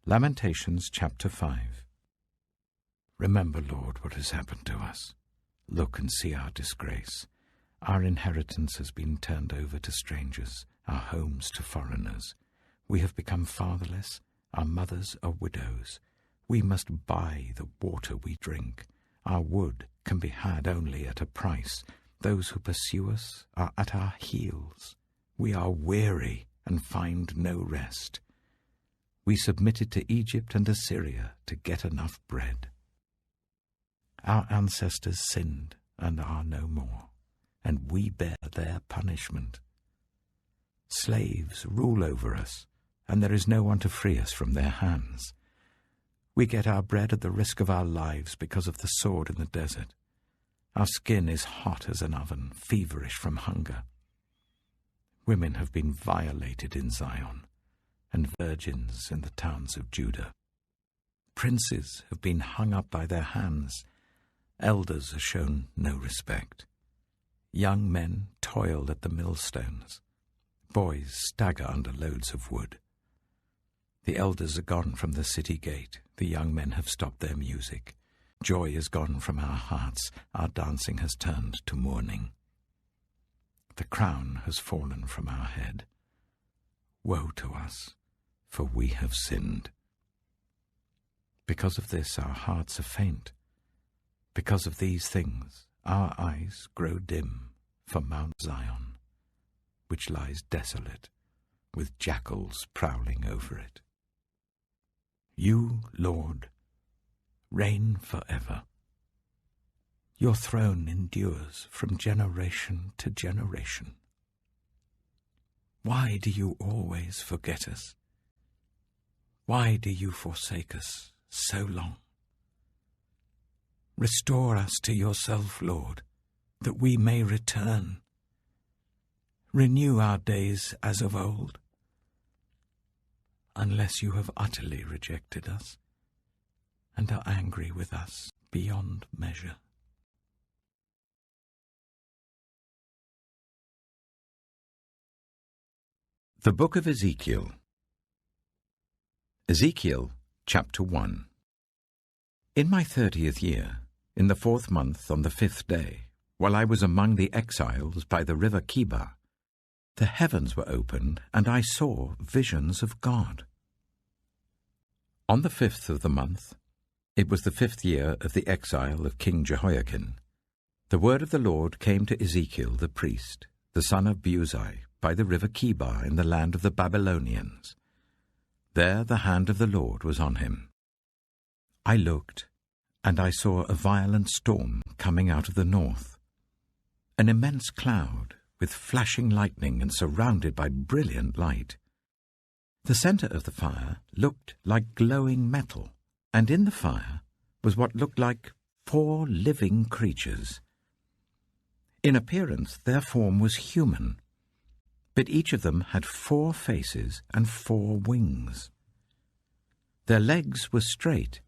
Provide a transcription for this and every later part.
Lamentations chapter 5. Remember, Lord, what has happened to us. Look and see our disgrace. Our inheritance has been turned over to strangers, our homes to foreigners. We have become fatherless, our mothers are widows. We must buy the water we drink. Our wood can be had only at a price. Those who pursue us are at our heels. We are weary and find no rest. We submitted to Egypt and Assyria to get enough bread. Our ancestors sinned and are no more, and we bear their punishment. Slaves rule over us, and there is no one to free us from their hands. We get our bread at the risk of our lives because of the sword in the desert. Our skin is hot as an oven, feverish from hunger. Women have been violated in Zion, and virgins in the towns of Judah. Princes have been hung up by their hands. Elders are shown no respect. Young men toil at the millstones. Boys stagger under loads of wood. The elders are gone from the city gate. The young men have stopped their music. Joy is gone from our hearts. Our dancing has turned to mourning. The crown has fallen from our head. Woe to us, for we have sinned. Because of this our hearts are faint. Because of these things our eyes grow dim for Mount Zion, which lies desolate, with jackals prowling over it. You, Lord, reign forever. Your throne endures from generation to generation. Why do you always forget us? Why do you forsake us so long? Restore us to yourself, Lord, that we may return. Renew our days as of old, unless you have utterly rejected us and are angry with us beyond measure. The Book of Ezekiel. Ezekiel chapter 1. In my 30th year, in the 4th month on the 5th day, while I was among the exiles by the river Kibar, the heavens were opened, and I saw visions of God. On the 5th of the month, it was the 5th year of the exile of King Jehoiakim, the word of the Lord came to Ezekiel the priest, the son of Buzi, by the river Kibar in the land of the Babylonians. There the hand of the Lord was on him. I looked, and I saw a violent storm coming out of the north, an immense cloud with flashing lightning and surrounded by brilliant light. The center of the fire looked like glowing metal, and in the fire was what looked like 4 living creatures. In appearance their form was human, but each of them had 4 faces and 4 wings. Their legs were straight.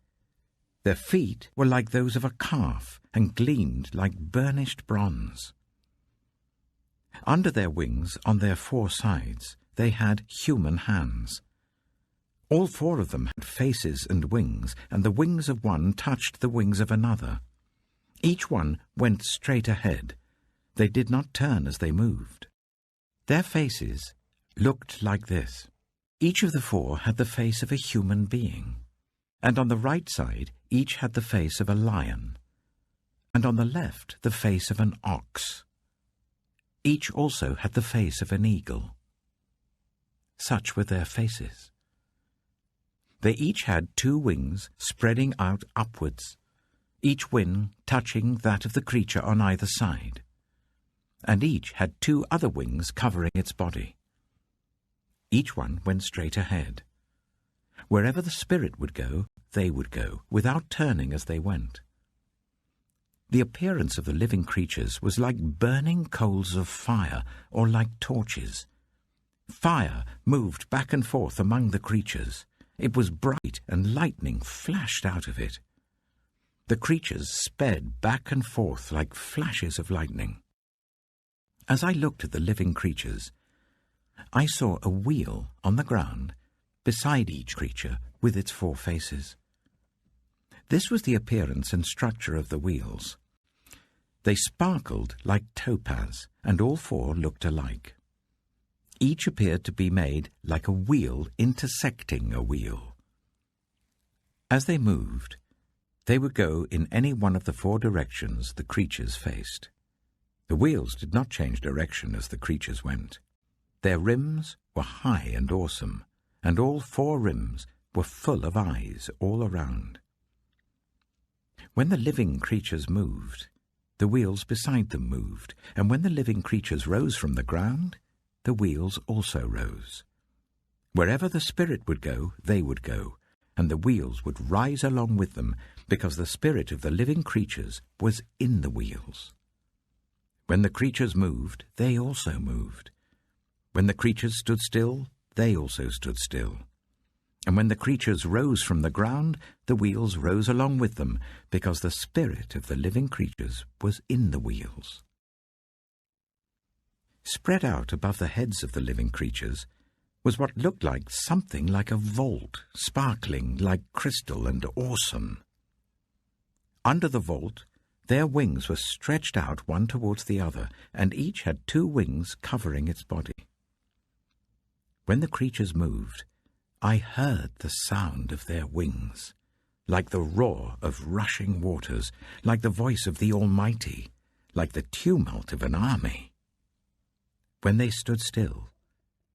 Their feet were like those of a calf and gleamed like burnished bronze. Under their wings, on their 4 sides, they had human hands. All 4 of them had faces and wings, and the wings of one touched the wings of another. Each one went straight ahead. They did not turn as they moved. Their faces looked like this. Each of the 4 had the face of a human being, and on the right side each had the face of a lion, and on the left the face of an ox. Each also had the face of an eagle. Such were their faces. They each had 2 wings spreading out upwards, each wing touching that of the creature on either side, and each had 2 other wings covering its body. Each one went straight ahead. Wherever the spirit would go, they would go, without turning as they went. The appearance of the living creatures was like burning coals of fire, or like torches. Fire moved back and forth among the creatures. It was bright, and lightning flashed out of it. The creatures sped back and forth like flashes of lightning. As I looked at the living creatures, I saw a wheel on the ground, beside each creature with its 4 faces. This was the appearance and structure of the wheels. They sparkled like topaz, and all 4 looked alike. Each appeared to be made like a wheel intersecting a wheel. As they moved, they would go in any one of the 4 directions the creatures faced. The wheels did not change direction as the creatures went. Their rims were high and awesome, and all 4 rims were full of eyes all around. When the living creatures moved, the wheels beside them moved, and when the living creatures rose from the ground, the wheels also rose. Wherever the Spirit would go, they would go, and the wheels would rise along with them, because the spirit of the living creatures was in the wheels. When the creatures moved, they also moved. When the creatures stood still, they also stood still. And when the creatures rose from the ground, the wheels rose along with them, because the spirit of the living creatures was in the wheels. Spread out above the heads of the living creatures was what looked like something like a vault, sparkling like crystal and awesome. Under the vault, their wings were stretched out one towards the other, and each had 2 wings covering its body. When the creatures moved, I heard the sound of their wings, like the roar of rushing waters, like the voice of the Almighty, like the tumult of an army. When they stood still,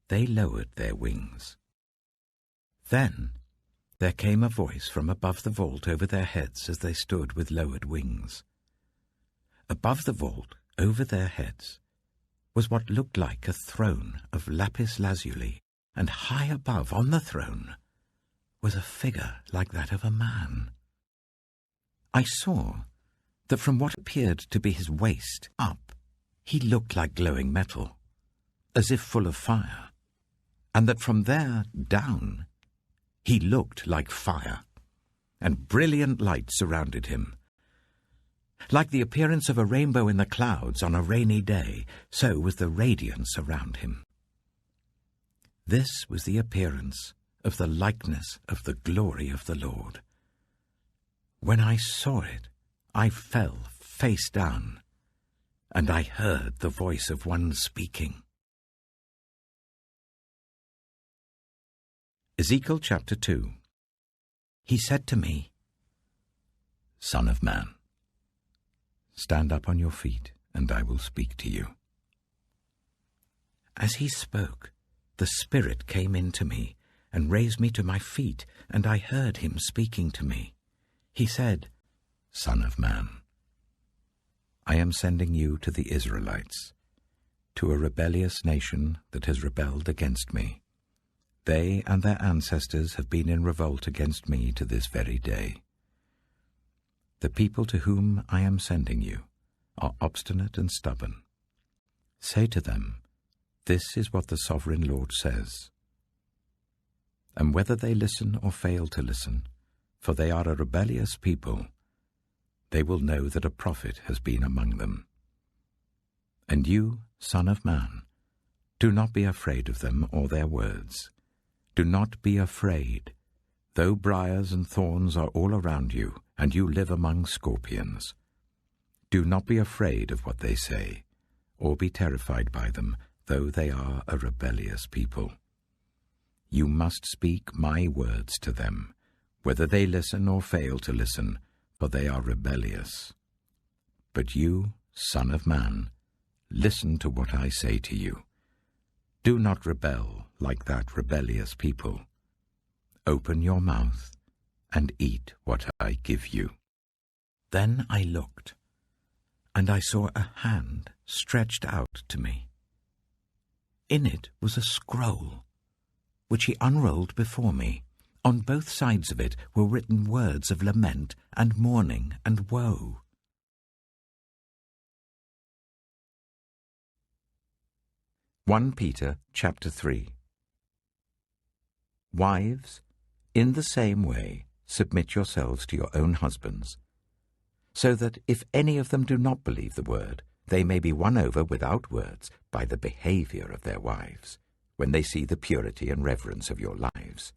they lowered their wings. Then there came a voice from above the vault over their heads as they stood with lowered wings. Above the vault, over their heads, was what looked like a throne of lapis lazuli, and high above, on the throne, was a figure like that of a man. I saw that from what appeared to be his waist up, he looked like glowing metal, as if full of fire, and that from there down he looked like fire, and brilliant light surrounded him. Like the appearance of a rainbow in the clouds on a rainy day, so was the radiance around him. This was the appearance of the likeness of the glory of the Lord. When I saw it, I fell face down, and I heard the voice of one speaking. Ezekiel chapter 2. He said to me, "Son of man, stand up on your feet, and I will speak to you." As he spoke, the Spirit came into me and raised me to my feet, and I heard him speaking to me. He said, "Son of man, I am sending you to the Israelites, to a rebellious nation that has rebelled against me. They and their ancestors have been in revolt against me to this very day. The people to whom I am sending you are obstinate and stubborn. Say to them, 'This is what the sovereign Lord says.' And whether they listen or fail to listen, for they are a rebellious people, they will know that a prophet has been among them. And you, Son of man, do not be afraid of them or their words. Do not be afraid, though briars and thorns are all around you, and you live among scorpions. Do not be afraid of what they say, or be terrified by them, though they are a rebellious people. You must speak my words to them, whether they listen or fail to listen, for they are rebellious. But you, Son of man, listen to what I say to you. Do not rebel like that rebellious people. Open your mouth and eat what I give you." Then I looked, and I saw a hand stretched out to me. In it was a scroll, which he unrolled before me. On both sides of it were written words of lament and mourning and woe. 1 Peter chapter 3. Wives, in the same way, submit yourselves to your own husbands, so that if any of them do not believe the word, they may be won over without words by the behavior of their wives, when they see the purity and reverence of your lives,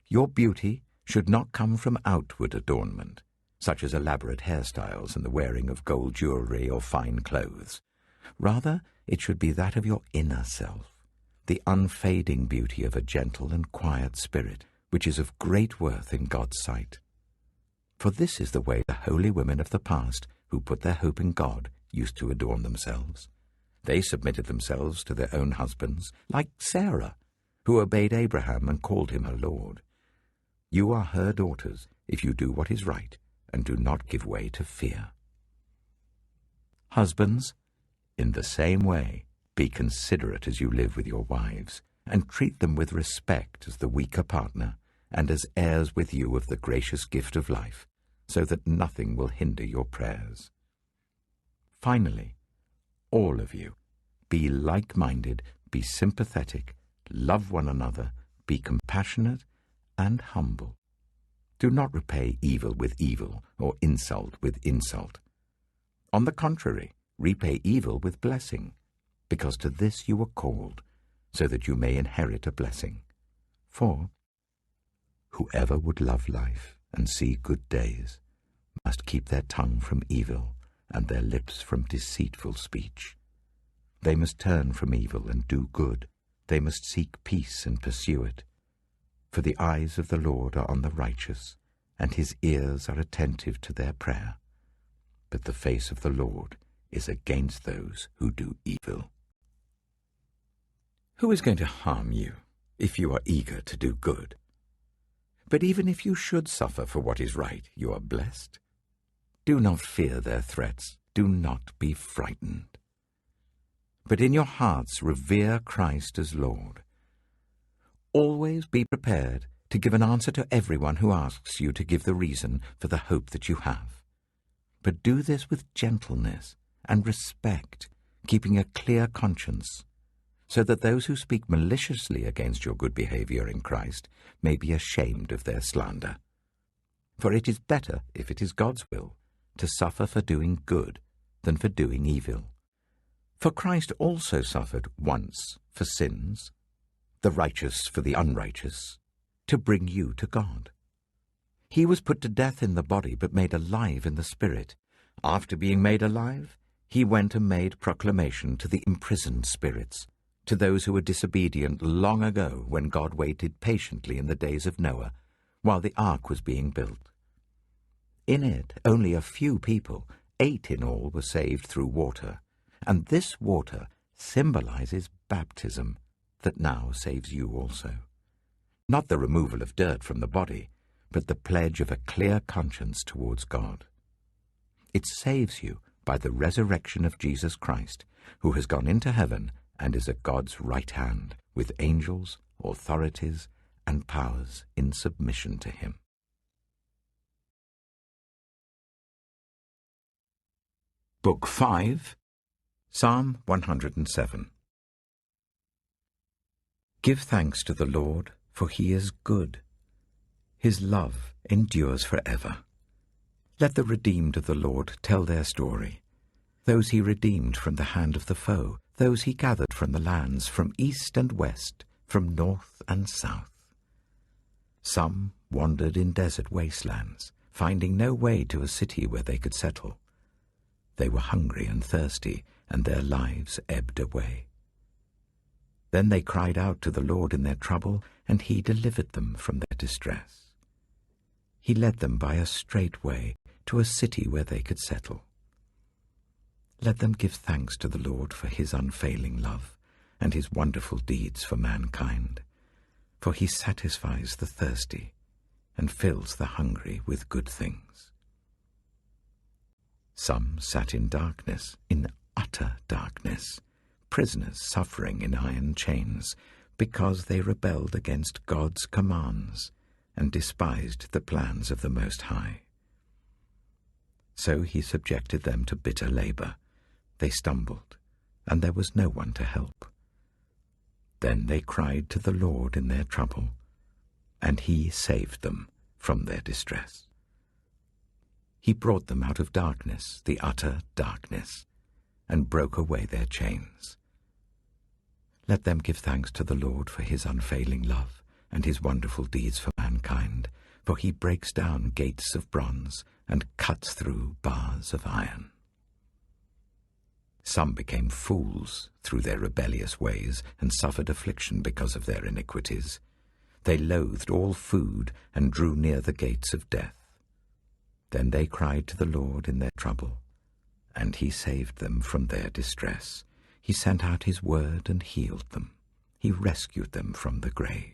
Your beauty should not come from outward adornment, such as elaborate hairstyles and the wearing of gold jewelry or fine clothes. Rather, it should be that of your inner self, the unfading beauty of a gentle and quiet spirit, which is of great worth in God's sight. For this is the way the holy women of the past, who put their hope in God, used to adorn themselves. They submitted themselves to their own husbands, like Sarah, who obeyed Abraham and called him her Lord. You are her daughters if you do what is right and do not give way to fear. Husbands, in the same way, be considerate as you live with your wives, and treat them with respect as the weaker partner and as heirs with you of the gracious gift of life, so that nothing will hinder your prayers. Finally, all of you, be like-minded, be sympathetic, love one another, be compassionate and humble. Do not repay evil with evil or insult with insult. On the contrary, repay evil with blessing, because to this you were called, so that you may inherit a blessing. For whoever would love life and see good days must keep their tongue from evil and their lips from deceitful speech. They must turn from evil and do good. They must seek peace and pursue it. For the eyes of the Lord are on the righteous, and his ears are attentive to their prayer. But the face of the Lord is against those who do evil. Who is going to harm you if you are eager to do good? But even if you should suffer for what is right, you are blessed. Do not fear their threats. Do not be frightened. But in your hearts revere Christ as Lord. Always be prepared to give an answer to everyone who asks you to give the reason for the hope that you have. But do this with gentleness and respect, keeping a clear conscience, so that those who speak maliciously against your good behavior in Christ may be ashamed of their slander. For it is better, if it is God's will, to suffer for doing good than for doing evil. For Christ also suffered once for sins, the righteous for the unrighteous, to bring you to God. He was put to death in the body, but made alive in the spirit. After being made alive, he went and made proclamation to the imprisoned spirits, to those who were disobedient long ago when God waited patiently in the days of Noah, while the ark was being built. In it, only a few people, 8 in all, were saved through water, and this water symbolizes baptism that now saves you also. Not the removal of dirt from the body, but the pledge of a clear conscience towards God. It saves you by the resurrection of Jesus Christ, who has gone into heaven and is at God's right hand, with angels, authorities, and powers in submission to him. Book 5, Psalm 107. Give thanks to the Lord, for he is good. His love endures forever. Let the redeemed of the Lord tell their story. Those he redeemed from the hand of the foe, those he gathered from the lands, from east and west, from north and south. Some wandered in desert wastelands, finding no way to a city where they could settle. They were hungry and thirsty, and their lives ebbed away. Then they cried out to the Lord in their trouble, and he delivered them from their distress. He led them by a straight way to a city where they could settle. Let them give thanks to the Lord for his unfailing love and his wonderful deeds for mankind, for he satisfies the thirsty and fills the hungry with good things. Some sat in darkness, in utter darkness, prisoners suffering in iron chains, because they rebelled against God's commands and despised the plans of the Most High. So he subjected them to bitter labor. They stumbled, and there was no one to help. Then they cried to the Lord in their trouble, and he saved them from their distress. He brought them out of darkness, the utter darkness, and broke away their chains. Let them give thanks to the Lord for his unfailing love and his wonderful deeds for mankind, for he breaks down gates of bronze and cuts through bars of iron. Some became fools through their rebellious ways and suffered affliction because of their iniquities. They loathed all food and drew near the gates of death. Then they cried to the Lord in their trouble, and he saved them from their distress. He sent out his word and healed them. He rescued them from the grave.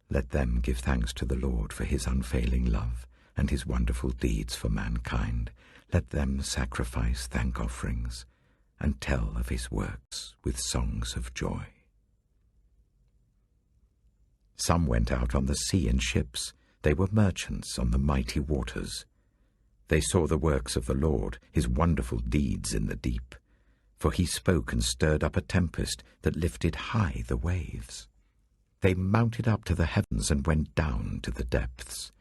Let them give thanks to the Lord for his unfailing love and his wonderful deeds for mankind. Let them sacrifice thank offerings and tell of his works with songs of joy. Some went out on the sea in ships. They were merchants on the mighty waters. They saw the works of the Lord, his wonderful deeds in the deep. For he spoke and stirred up a tempest that lifted high the waves. They mounted up to the heavens and went down to the depths.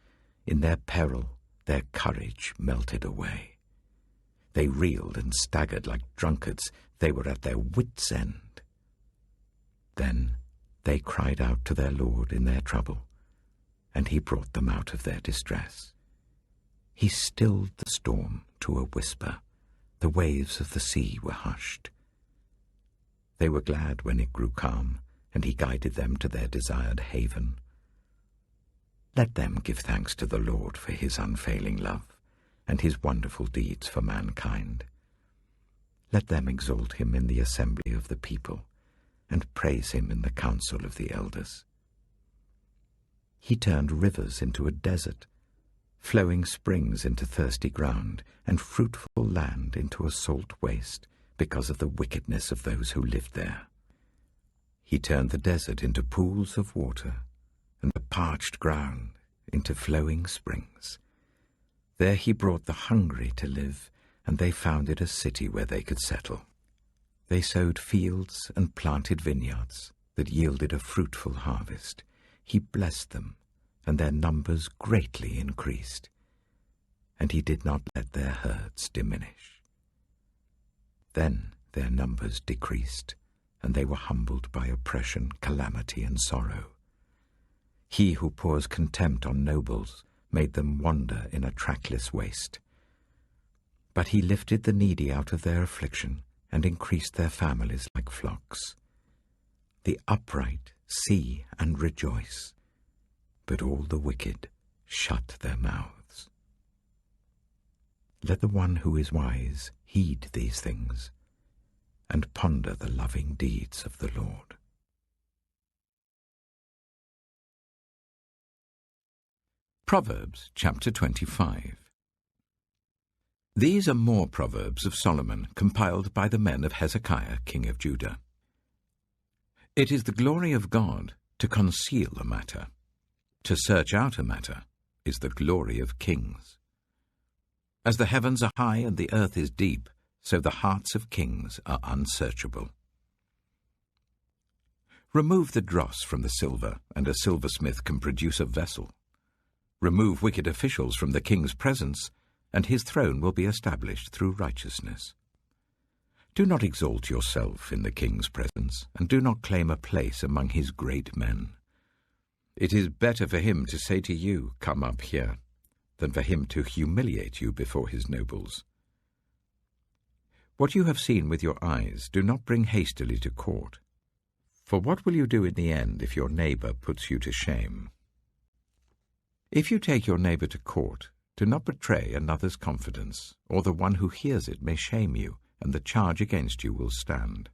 In their peril, their courage melted away. They reeled and staggered like drunkards. They were at their wits' end. Then they cried out to their Lord in their trouble, and he brought them out of their distress. He stilled the storm to a whisper. The waves of the sea were hushed. They were glad when it grew calm, and he guided them to their desired haven. Let them give thanks to the Lord for his unfailing love and his wonderful deeds for mankind. Let them exalt him in the assembly of the people and praise him in the council of the elders. He turned rivers into a desert, flowing springs into thirsty ground, and fruitful land into a salt waste because of the wickedness of those who lived there. He turned the desert into pools of water and the parched ground into flowing springs. There he brought the hungry to live, and they founded a city where they could settle. They sowed fields and planted vineyards that yielded a fruitful harvest. He blessed them, and their numbers greatly increased, and he did not let their herds diminish. Then their numbers decreased, and they were humbled by oppression, calamity, and sorrow. He who pours contempt on nobles made them wander in a trackless waste. But he lifted the needy out of their affliction and increased their families like flocks. The upright see and rejoice, but all the wicked shut their mouths. Let the one who is wise heed these things and ponder the loving deeds of the Lord. Proverbs chapter 25. These are more Proverbs of Solomon, compiled by the men of Hezekiah, king of Judah. It is the glory of God to conceal a matter. To search out a matter is the glory of kings. As the heavens are high and the earth is deep, so the hearts of kings are unsearchable. Remove the dross from the silver, and a silversmith can produce a vessel. Remove wicked officials from the king's presence, and his throne will be established through righteousness. Do not exalt yourself in the king's presence, and do not claim a place among his great men. It is better for him to say to you, "Come up here," than for him to humiliate you before his nobles. What you have seen with your eyes, do not bring hastily to court. For what will you do in the end if your neighbor puts you to shame? If you take your neighbor to court, do not betray another's confidence, or the one who hears it may shame you, and the charge against you will stand.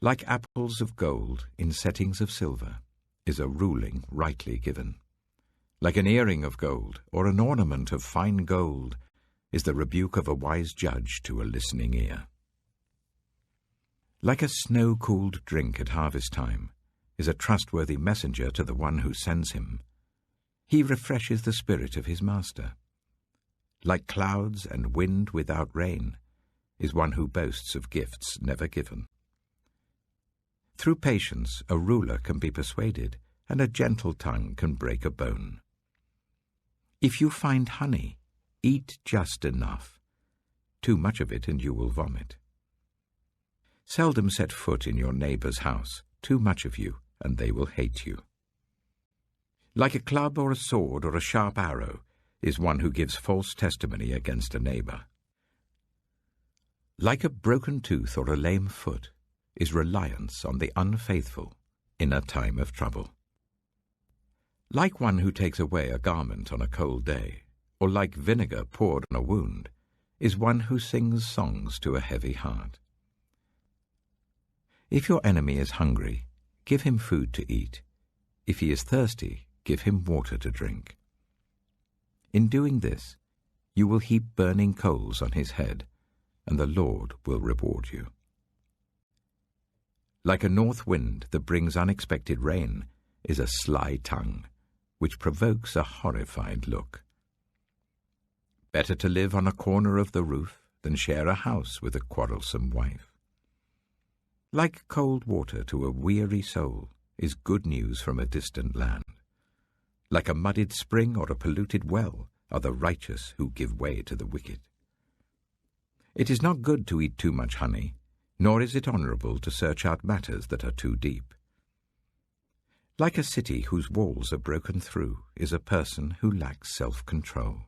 Like apples of gold in settings of silver is a ruling rightly given. Like an earring of gold or an ornament of fine gold is the rebuke of a wise judge to a listening ear. Like a snow-cooled drink at harvest time is a trustworthy messenger to the one who sends him. He refreshes the spirit of his master. Like clouds and wind without rain is one who boasts of gifts never given. Through patience a ruler can be persuaded, and a gentle tongue can break a bone. If you find honey, eat just enough. Too much of it and you will vomit. Seldom set foot in your neighbor's house. Too much of you, and they will hate you. Like a club or a sword or a sharp arrow is one who gives false testimony against a neighbor. Like a broken tooth or a lame foot is reliance on the unfaithful in a time of trouble. Like one who takes away a garment on a cold day, or like vinegar poured on a wound, is one who sings songs to a heavy heart. If your enemy is hungry, give him food to eat. If he is thirsty, give him water to drink. In doing this, you will heap burning coals on his head, and the Lord will reward you. Like a north wind that brings unexpected rain is a sly tongue, which provokes a horrified look. Better to live on a corner of the roof than share a house with a quarrelsome wife. Like cold water to a weary soul is good news from a distant land. Like a muddied spring or a polluted well are the righteous who give way to the wicked. It is not good to eat too much honey, nor is it honorable to search out matters that are too deep. Like a city whose walls are broken through is a person who lacks self-control.